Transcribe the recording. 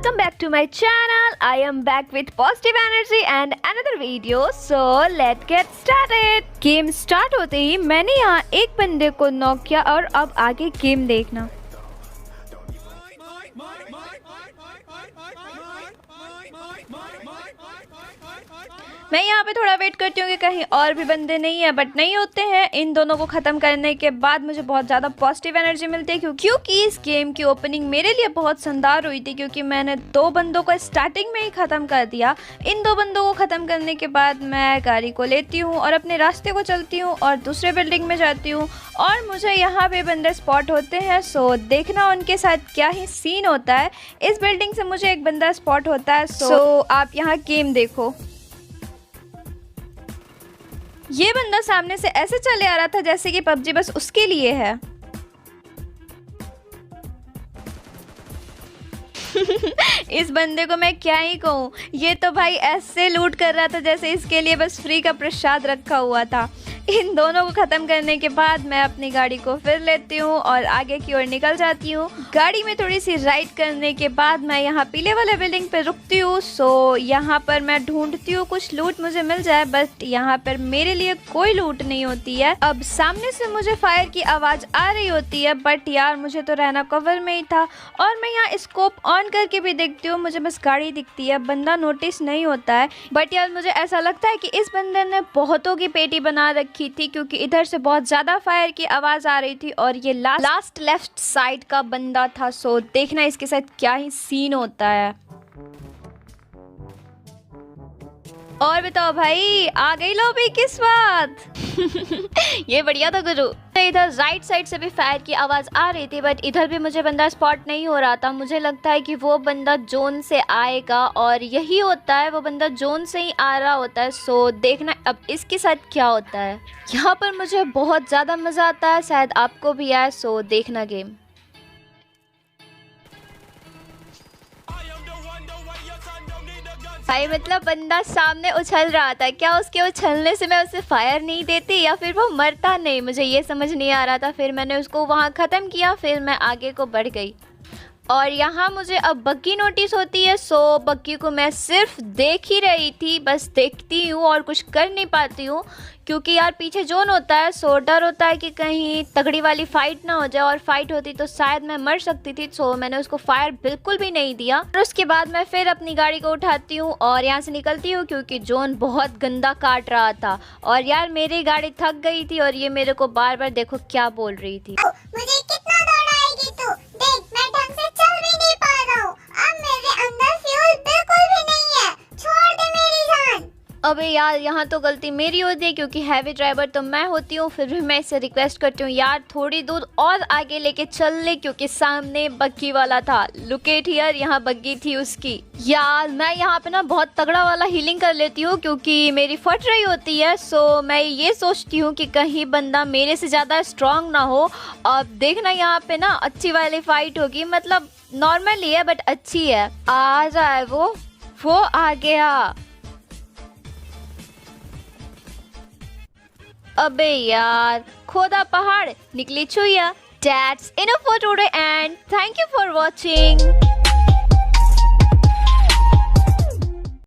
Welcome back to my channel. I am back with positive energy and another video. So let's get started. Game start होते ही मैंने यहाँ एक बंदे को knock किया और अब आगे गेम देखना। मैं यहाँ पे थोड़ा वेट करती हूँ कि कहीं और भी बंदे नहीं है, बट नहीं होते हैं। इन दोनों को ख़त्म करने के बाद मुझे बहुत ज़्यादा पॉजिटिव एनर्जी मिलती है क्योंकि इस गेम की ओपनिंग मेरे लिए बहुत शानदार हुई थी, क्योंकि मैंने दो बंदों को स्टार्टिंग में ही ख़त्म कर दिया। इन दो बंदों को ख़त्म करने के बाद मैं गाड़ी को लेती हूँ और अपने रास्ते को चलती हूँ और दूसरे बिल्डिंग में जाती हूँ और मुझे यहाँ पे बंदे स्पॉट होते हैं। सो देखना उनके साथ क्या ही सीन होता है। इस बिल्डिंग से मुझे एक बंदा स्पॉट होता है। सो आप यहाँ गेम देखो। ये बंदा सामने से ऐसे चले आ रहा था जैसे कि पबजी बस उसके लिए है। इस बंदे को मैं क्या ही कहूँ, ये तो भाई ऐसे लूट कर रहा था जैसे इसके लिए बस फ्री का प्रसाद रखा हुआ था। इन दोनों को ख़त्म करने के बाद मैं अपनी गाड़ी को फिर लेती हूँ और आगे की ओर निकल जाती हूँ। गाड़ी में थोड़ी सी राइड करने के बाद मैं यहाँ पीले वाले बिल्डिंग पे रुकती हूँ। सो यहाँ पर मैं ढूंढती हूँ कुछ लूट मुझे मिल जाए, बट यहाँ पर मेरे लिए कोई लूट नहीं होती है। अब सामने से मुझे फायर की आवाज़ आ रही होती है, बट यार मुझे तो रहना कवर में ही था और मैं यहाँ स्कोप ऑन करके भी देखती हूँ, मुझे बस गाड़ी दिखती है, बंदा नोटिस नहीं होता है। बट यार मुझे ऐसा लगता है कि इस बंदे ने बहुतों की पेटी बना रखी थी, क्योंकि इधर से बहुत ज़्यादा फायर की आवाज़ आ रही थी और ये लास्ट लेफ्ट साइड का बंदा था। सो देखना इसके साथ क्या ही सीन होता है। और बताओ भाई, आ गई लॉबी किस बात? ये बढ़िया था गुरु। इधर राइट साइड से भी फायर की आवाज़ आ रही थी, बट इधर भी मुझे बंदा स्पॉट नहीं हो रहा था। मुझे लगता है कि वो बंदा जोन से आएगा और यही होता है, वो बंदा जोन से ही आ रहा होता है। सो देखना अब इसके साथ क्या होता है। यहाँ पर मुझे बहुत ज़्यादा मज़ा आता है, शायद आपको भी आए। सो देखना गेम। भाई मतलब बंदा सामने उछल रहा था, क्या उसके उछलने से मैं उसे फायर नहीं देती या फिर वो मरता नहीं, मुझे ये समझ नहीं आ रहा था। फिर मैंने उसको वहाँ ख़त्म किया, फिर मैं आगे को बढ़ गई और यहाँ मुझे अब बग्गी नोटिस होती है। सो बग्गी को मैं सिर्फ देख ही रही थी, बस देखती हूँ और कुछ कर नहीं पाती हूँ, क्योंकि यार पीछे जोन होता है। सो डर होता है कि कहीं तगड़ी वाली फाइट ना हो जाए, और फाइट होती तो शायद मैं मर सकती थी। सो मैंने उसको फायर बिल्कुल भी नहीं दिया और उसके बाद मैं फिर अपनी गाड़ी को उठाती हूँ और यहाँ से निकलती हूँ, क्योंकि जोन बहुत गंदा काट रहा था और यार मेरी गाड़ी थक गई थी और ये मेरे को बार बार देखो क्या बोल रही थी। मुझे कितना दौड़ाएगी तू? देख मैं ढंग से चल भी नहीं पा रहा हूँ, अब मेरे अंदर फ्यूल बिल्कुल भी नहीं है, छोड़ दे मेरी जान। अबे यार यहाँ तो गलती मेरी होती है, क्योंकि हैवी ड्राइवर तो मैं होती हूँ। फिर भी मैं इससे रिक्वेस्ट करती हूँ यार थोड़ी दूर और आगे लेके चल ले, क्योंकि सामने बग्गी वाला था। लुकेट हियर, यहाँ बग्गी थी उसकी। यार मैं यहाँ पे ना बहुत तगड़ा वाला हीलिंग कर लेती हूँ, क्योंकि मेरी फट रही होती है। सो मैं ये सोचती हूँ कि कहीं बंदा मेरे से ज़्यादा स्ट्रांग ना हो। अब देखना यहाँ पे ना अच्छी वाली फाइट होगी, मतलब नॉर्मली है बट अच्छी है। आ जाए वो आ गया। अबे यार खोदा पहाड़ निकली Chhuiya. That's enough for today and thank you for watching.